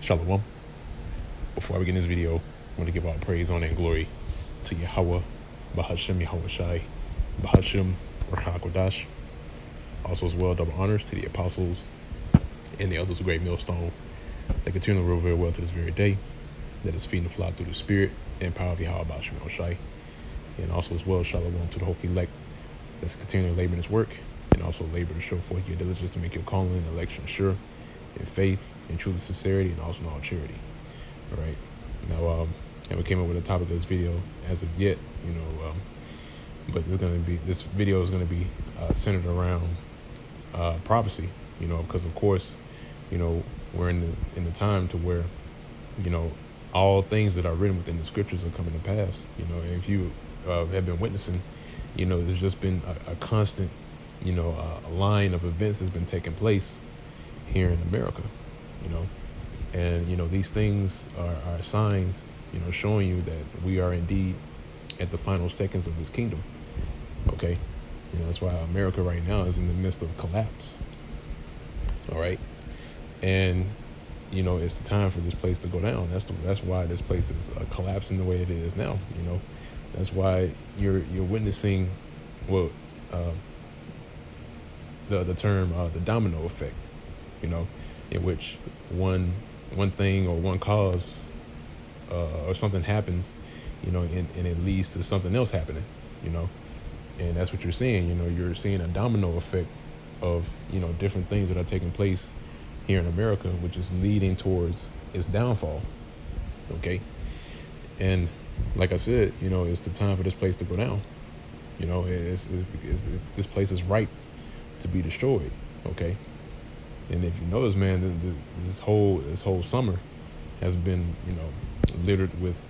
Shalom. Before I begin this video, I want to give all praise, honor, and glory to Yahweh, Bahashem Yahweh Shai, Bahashem Rachakodash. Also, as well, double honors to the apostles and the elders of Great Millstone that continue to reveal well to this very day, that is feeding the flock through the Spirit and power of Yahweh Bahashem Yahweh Shai. And also, as well, Shalom to the whole elect that's continuing to labor in this work, and also labor to show forth your diligence to make your calling and election sure in faith, in truth and sincerity, and also in all charity. All right. Now, haven't came up with a topic of this video as of yet, but this video is going to be centered around prophecy, because of course, we're in the time to where, all things that are written within the scriptures are coming to pass. And if you have been witnessing, there's just been a constant, a line of events that's been taking place here in America, and these things are signs, showing you that we are indeed at the final seconds of this kingdom. Okay, that's why America right now is in the midst of collapse. All right, and it's the time for this place to go down. That's why this place is collapsing the way it is now. That's why you're witnessing the term the domino effect. In which one thing or one cause or something happens, and it leads to something else happening, and that's what you're seeing. You're seeing a domino effect of, different things that are taking place here in America, which is leading towards its downfall. Okay. And like I said, it's the time for this place to go down. This place is ripe to be destroyed. Okay. And if you notice, man, this whole summer has been, littered with,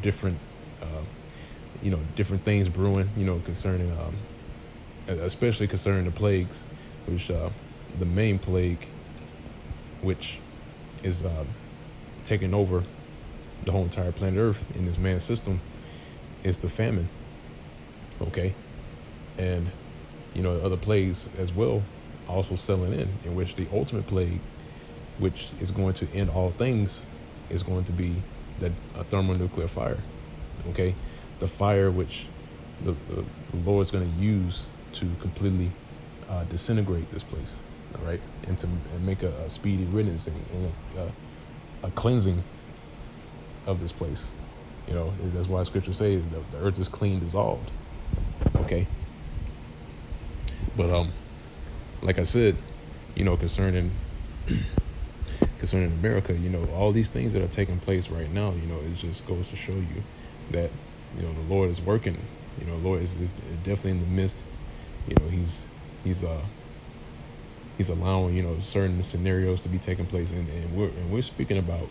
different, different things brewing, concerning, especially concerning the plagues, which the main plague, which is taking over the whole entire planet Earth in this man's system, is the famine. Okay, and other plagues as well also selling in which the ultimate plague, which is going to end all things, is going to be a thermonuclear fire. Okay, the fire which the Lord's going to use to completely disintegrate this place. All right, and make a speedy riddance and a cleansing of this place. That's why Scripture says the earth is clean, dissolved. Okay, but like I said, concerning America, all these things that are taking place right now, it just goes to show you that, the Lord is working. The Lord is definitely in the midst. He's allowing, certain scenarios to be taking place, and we're speaking about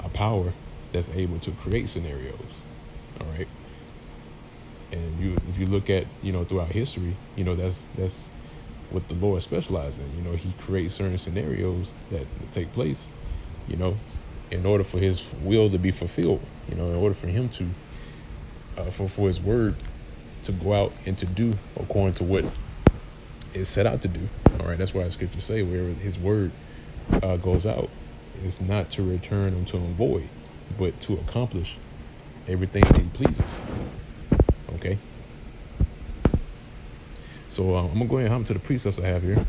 a power that's able to create scenarios. All right. And if you look at, throughout history, that's what the Lord specializes in. He creates certain scenarios that take place, in order for his will to be fulfilled, in order for him to, for his word to go out and to do according to what it's set out to do. All right. That's why the scriptures say wherever his word goes out, it's not to return unto him void, but to accomplish everything that he pleases. Okay. So I'm going to go ahead and hop into the precepts I have here.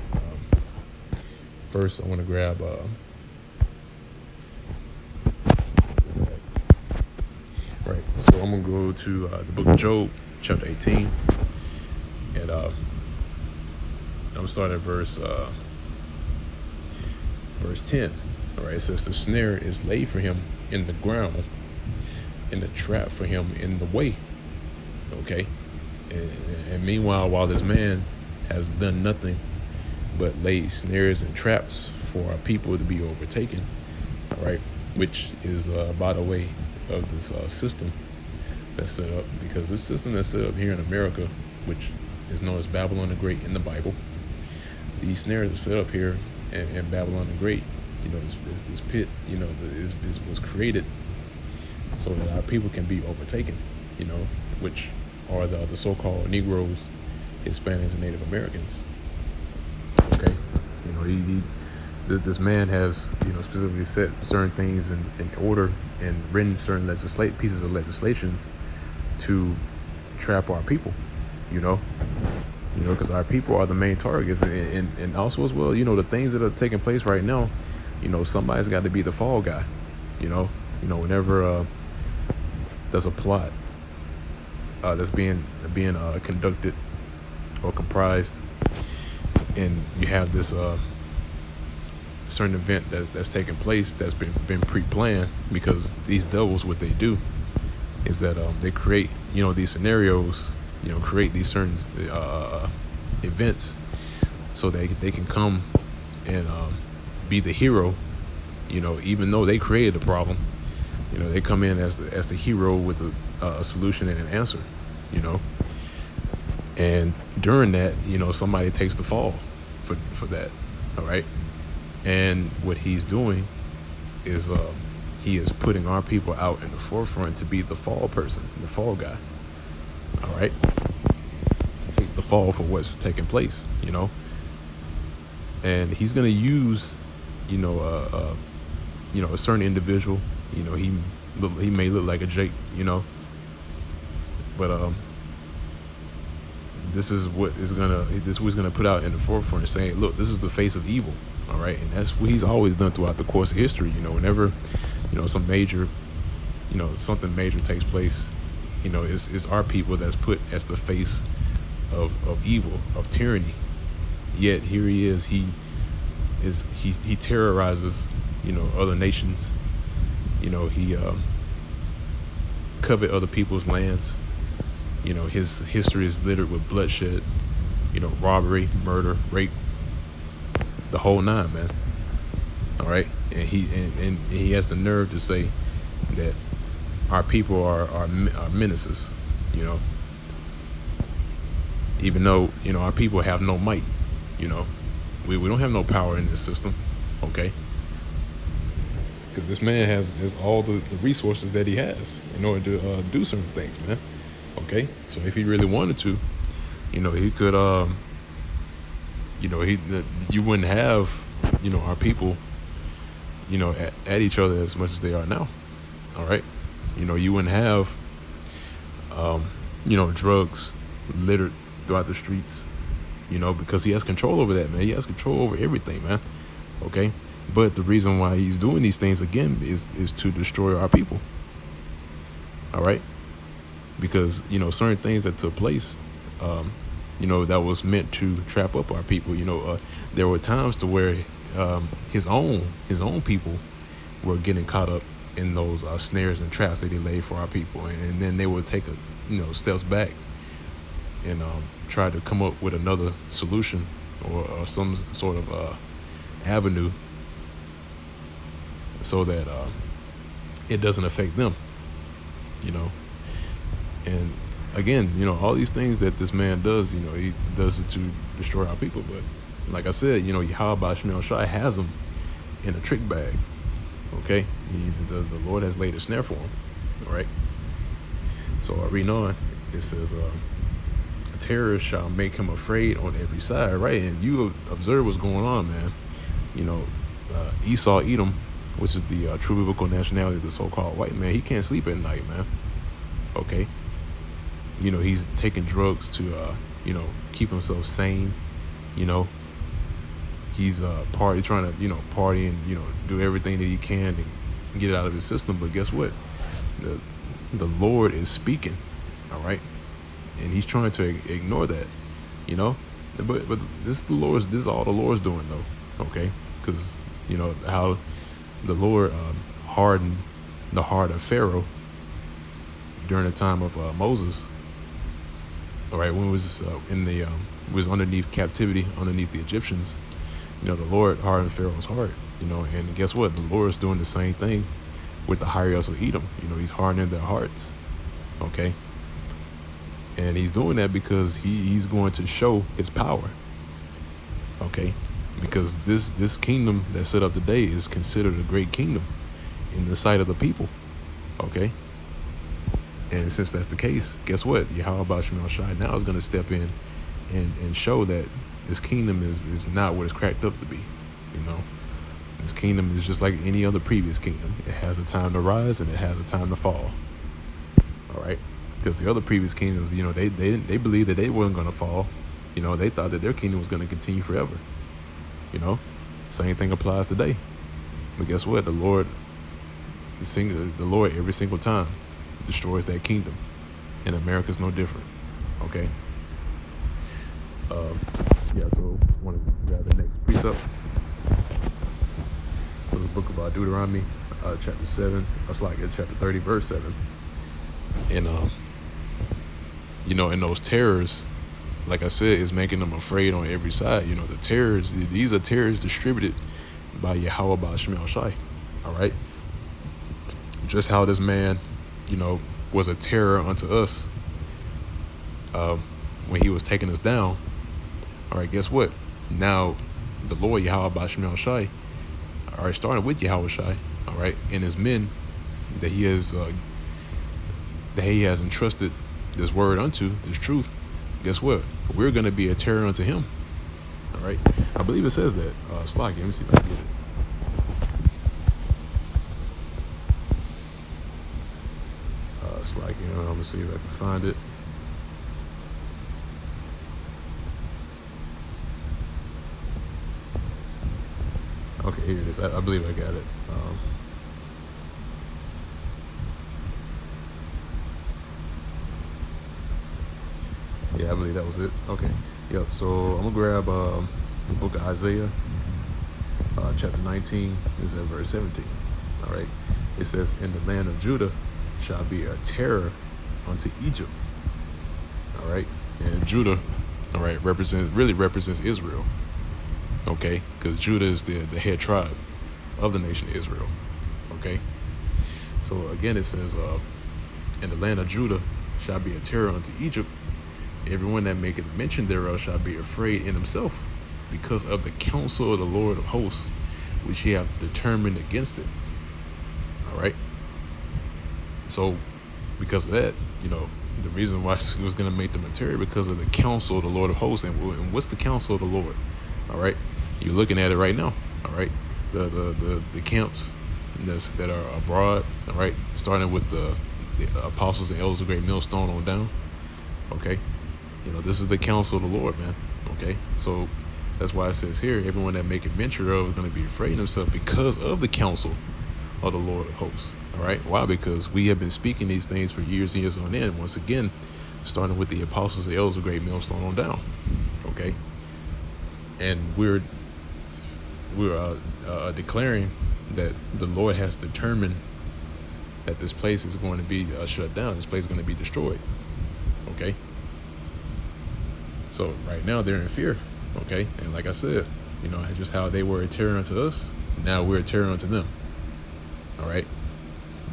First, I want to grab... right. So I'm going to go to the book of Job, chapter 18. And I'm going to start at verse 10. All right. It says, the snare is laid for him in the ground, and the trap for him in the way. Okay. And meanwhile, while this man has done nothing but laid snares and traps for our people to be overtaken, all right, which is by the way of this system that's set up, because this system that's set up here in America, which is known as Babylon the Great in the Bible, these snares are set up here in Babylon the Great. This pit, was created so that our people can be overtaken, which are the so-called Negroes, Hispanics, and Native Americans. Okay, this man has, specifically set certain things in order and written certain pieces of legislations to trap our people, you know, because our people are the main targets, and also as well, the things that are taking place right now, somebody's got to be the fall guy, whenever there's a plot that's being conducted or comprised, and you have this certain event that's taking place that's been pre-planned, because these devils, what they do is that they create these scenarios, create these certain events so they can come and be the hero, even though they created the problem. They come in as the hero with a solution and an answer, and during that, somebody takes the fall for that. All right. And what he's doing is he is putting our people out in the forefront to be the fall person, the fall guy. All right. To take the fall for what's taking place, and he's going to use, a certain individual, he may look like a Jake, but this is what he's gonna put out in the forefront, saying, look, this is the face of evil. All right. And that's what he's always done throughout the course of history. Whenever some major, something major takes place, it's our people that's put as the face of evil, of tyranny. Yet here he is, he terrorizes other nations. He covet other people's lands. His history is littered with bloodshed, robbery, murder, rape, the whole nine, man. All right. And he has the nerve to say that our people are menaces, even though, our people have no might, we don't have no power in this system. Okay. Because this man has all the resources that he has in order to do certain things, man. Okay. So if he really wanted to, he could, you wouldn't have, our people, at each other as much as they are now. All right. You wouldn't have, drugs littered throughout the streets, because he has control over that, man. He has control over everything, man. Okay. But the reason why he's doing these things again is to destroy our people. All right. Because, certain things that took place, that was meant to trap up our people. There were times to where his own people were getting caught up in those snares and traps that he laid for our people, and then they would take steps back and try to come up with another solution or some sort of avenue so that it doesn't affect them. And again, all these things that this man does, he does it to destroy our people. But like I said, Yahweh Shemel Shai has them in a trick bag. Okay. The Lord has laid a snare for him. All right. So reading on, it says, a terrorist shall make him afraid on every side. Right. And you observe what's going on, man. Esau, Edom, which is the true biblical nationality of the so-called white man, he can't sleep at night, man. Okay. He's taking drugs to, keep himself sane. He's trying to, party and, do everything that he can to get it out of his system. But guess what? The Lord is speaking. All right. And he's trying to ignore that, but this is all the Lord's doing, though. Okay. Because, how the Lord hardened the heart of Pharaoh during the time of Moses. All right, when it was was underneath captivity, underneath the Egyptians, the Lord hardened Pharaoh's heart, and guess what? The Lord is doing the same thing with the hierarchs of Edom. He's hardening their hearts. Okay. And he's doing that because he's going to show his power. Okay. Because this kingdom that's set up today is considered a great kingdom in the sight of the people. Okay. And since that's the case, guess what? Yahweh Shemel Shai now is going to step in and show that this kingdom is not what it's cracked up to be, This kingdom is just like any other previous kingdom. It has a time to rise and it has a time to fall. All right, because the other previous kingdoms, they believed that they weren't going to fall. They thought that their kingdom was going to continue forever. Same thing applies today. But guess what? The Lord every single time destroys that kingdom, and America's no different. Okay. So I want to grab the next precept. So it's the book of Deuteronomy, chapter 7. That's like chapter 30, verse 7. And and those terrors, like I said, is making them afraid on every side. The terrors, these are terrors distributed by Yahweh Ba'Shem Shai. All right. Just how this man, was a terror unto us when he was taking us down. All right, guess what? Now, the Lord Yahweh Ba'Shem Shai, all right, starting with Yahweh Shai, all right, and his men that he has entrusted this word unto, this truth. Guess what? We're going to be a terror unto him. All right, I believe it says that. Slack. Let me see if I can get it. I'm gonna see if I can find it. Okay, here it is. I believe I got it. Yeah, I believe that was it. Okay. Yep. So I'm gonna grab the book of Isaiah, chapter 19. Is at verse 17. All right. It says, "In the land of Judah shall be a terror unto Egypt." All right. And Judah, all right, represents Israel. Okay, because Judah is the head tribe of the nation of Israel. Okay. So again, it says, "In the land of Judah shall be a terror unto Egypt. Everyone that maketh mention thereof shall be afraid in himself, because of the counsel of the Lord of hosts, which he hath determined against it." All right. So, because of that, the reason why it was going to make them a terror, because of the counsel of the Lord of hosts. And what's the counsel of the Lord? All right. You're looking at it right now. All right. The camps that are abroad. All right. Starting with the apostles and elders of Great Millstone on down. Okay. This is the counsel of the Lord, man. Okay. So that's why it says here, everyone that make adventure of is going to be afraid of himself because of the counsel of the Lord of hosts. All right. Why? Because we have been speaking these things for years and years on end. Once again, starting with the apostles and elders of Great Millstone on down. Okay. And we're declaring that the Lord has determined that this place is going to be shut down. This place is going to be destroyed. Okay. So right now they're in fear. Okay. And like I said, just how they were a terror unto us, now we're a terror unto them. All right.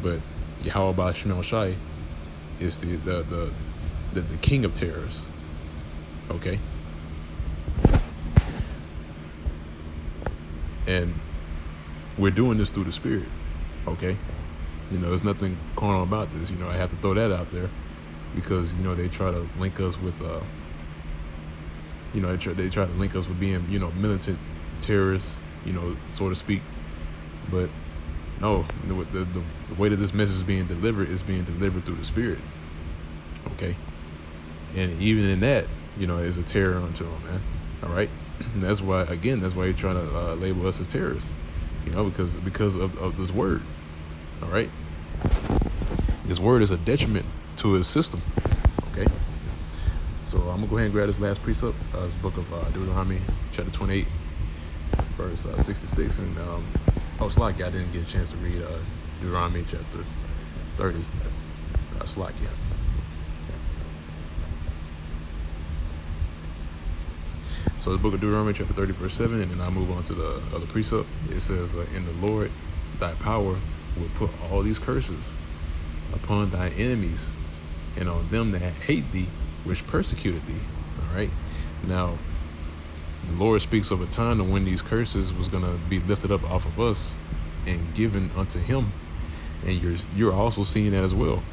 But Yahweh Ba'Shem Shai is the king of terrors. Okay. And we're doing this through the Spirit. Okay. There's nothing carnal about this. I have to throw that out there, because they try to link us with they try to link us with being militant terrorists, so to speak. But no, the way that this message is being delivered through the Spirit. Okay. And even in that, is a terror unto them, man. All right. And that's why you're trying to label us as terrorists, because of this word. All right. This word is a detriment to his system. Okay. So I'm gonna go ahead and grab this last precept. This book of Deuteronomy, chapter 28, verse 66. And Slakia, I didn't get a chance to read Deuteronomy chapter 30. Slakia. So the book of Deuteronomy chapter 30, verse 7, and then I'll move on to the other precept. It says, "In the Lord thy power will put all these curses upon thy enemies, and on them that hate thee, which persecuted thee." All right. Now, the Lord speaks of a time when these curses was going to be lifted up off of us and given unto him. And you're also seeing that as well.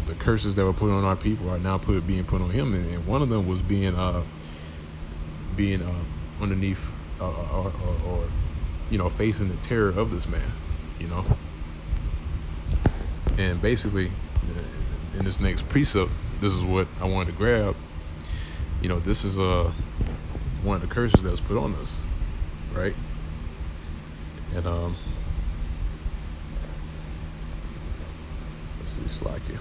The curses that were put on our people are now being put on him. And one of them was being underneath or facing the terror of this man, you know. And basically, in this next precept, this is what I wanted to grab. This is one of the curses that was put on us, right? And let's see, Slakia.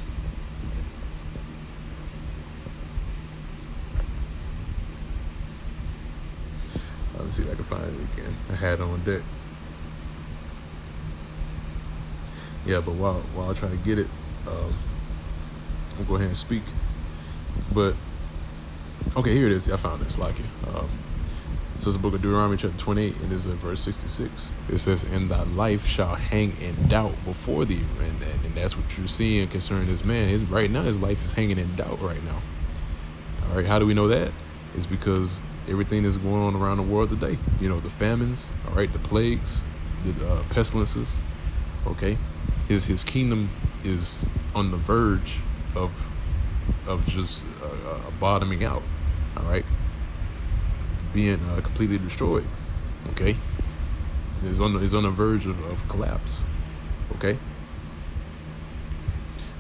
Let's see if I can find it again. I had it on deck. Yeah, but while I try to get it, I'll go ahead and speak. But okay, here it is. I found it. Slakia. So it's the book of Deuteronomy chapter 28, and this is verse 66. It says, "And thy life shall hang in doubt before thee," and that's what you're seeing concerning this man. Right now, his life is hanging in doubt right now. All right, how do we know that? It's because everything that's going on around the world today. The famines, all right, the plagues, the pestilences. Okay, his kingdom is on the verge of just bottoming out. All right, being completely destroyed. Okay, is on the verge of collapse. Okay,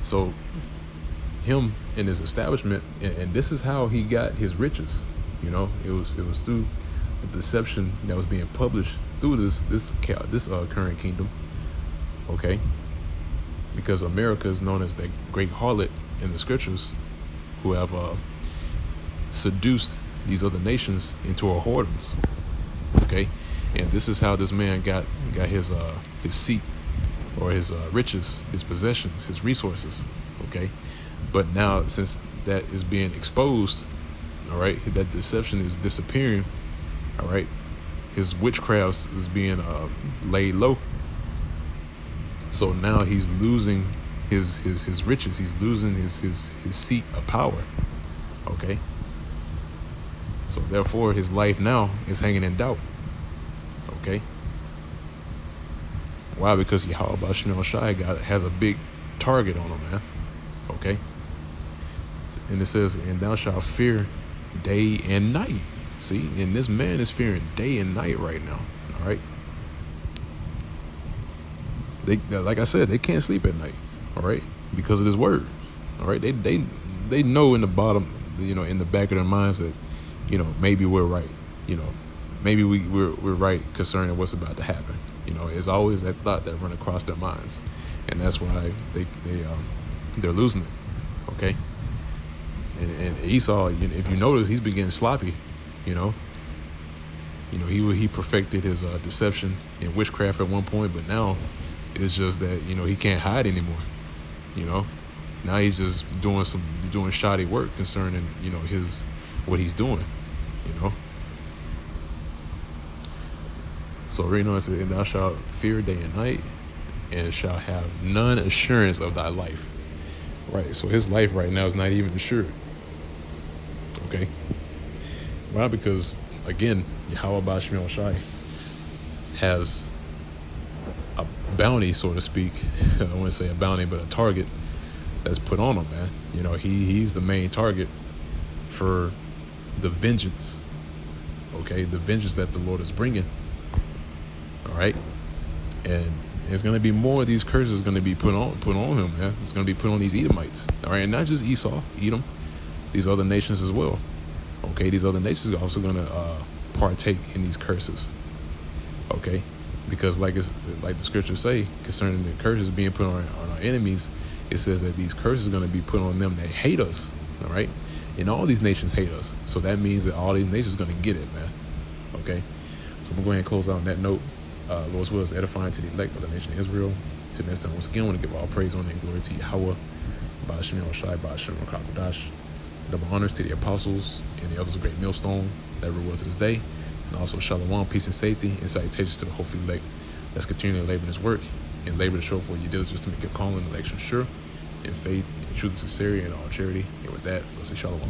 so him and his establishment, and this is how he got his riches. It was through the deception that was being published through this current kingdom. Okay, because America is known as the great harlot in the scriptures, who have seduced these other nations into a whoredoms. Okay, and this is how this man got his seat, or his riches, his possessions, his resources. Okay, but now since that is being exposed, all right, that deception is disappearing. All right, his witchcraft is being laid low. So now he's losing his riches. He's losing his seat of power. Okay. So therefore, his life now is hanging in doubt. Okay. Why? Because Yahweh Bashim El Shai has a big target on him, man. Okay. And it says, "And thou shalt fear day and night." See, and this man is fearing day and night right now. All right. They, like I said, they can't sleep at night. All right, because of this word. All right, they know in the bottom, in the back of their minds that, maybe we're right. Maybe we're right concerning what's about to happen. It's always that thought that run across their minds, and that's why they're losing it. Okay. And Esau, if you notice, he's been getting sloppy. He perfected his deception and witchcraft at one point, but now it's just that he can't hide anymore. Now he's just doing shoddy work concerning what he's doing. So right now it says, "And thou shalt fear day and night, and shalt have none assurance of thy life." Right. So his life right now is not even assured. Okay. Why? Because again, Yahweh Bashim El Shai has a bounty, so to speak. I don't want to say a bounty, but a target that's put on him, man. He's the main target for the vengeance. Okay, the vengeance that the Lord is bringing. All right, and there's going to be more of these curses going to be put on him, man. It's going to be put on these Edomites. All right, and not just Esau, Edom, these other nations as well. Okay, these other nations are also going to partake in these curses. Okay, because like the scriptures say concerning the curses being put on our enemies, it says that these curses are going to be put on them that hate us. All right, and all these nations hate us, so that means that all these nations are going to get it, man. Okay, so I'm going to go ahead and close out on that note. Lord's will is edifying to the elect of the nation of Israel. Till next time, once again, I want to give all praise, honor, and glory to Yahweh, Ba'ashem Yahushai, Ba'ashem Rakakodash. Double honors to the apostles and the others of Great Millstone that reward to this day. And also shalom, peace and safety, and salutations to the hopeful elect. Let's continue to labor in this work and labor to show for what you do, just to make your calling and election sure, in faith, in truth and sincerity, and all charity. And with that, let's say shalom.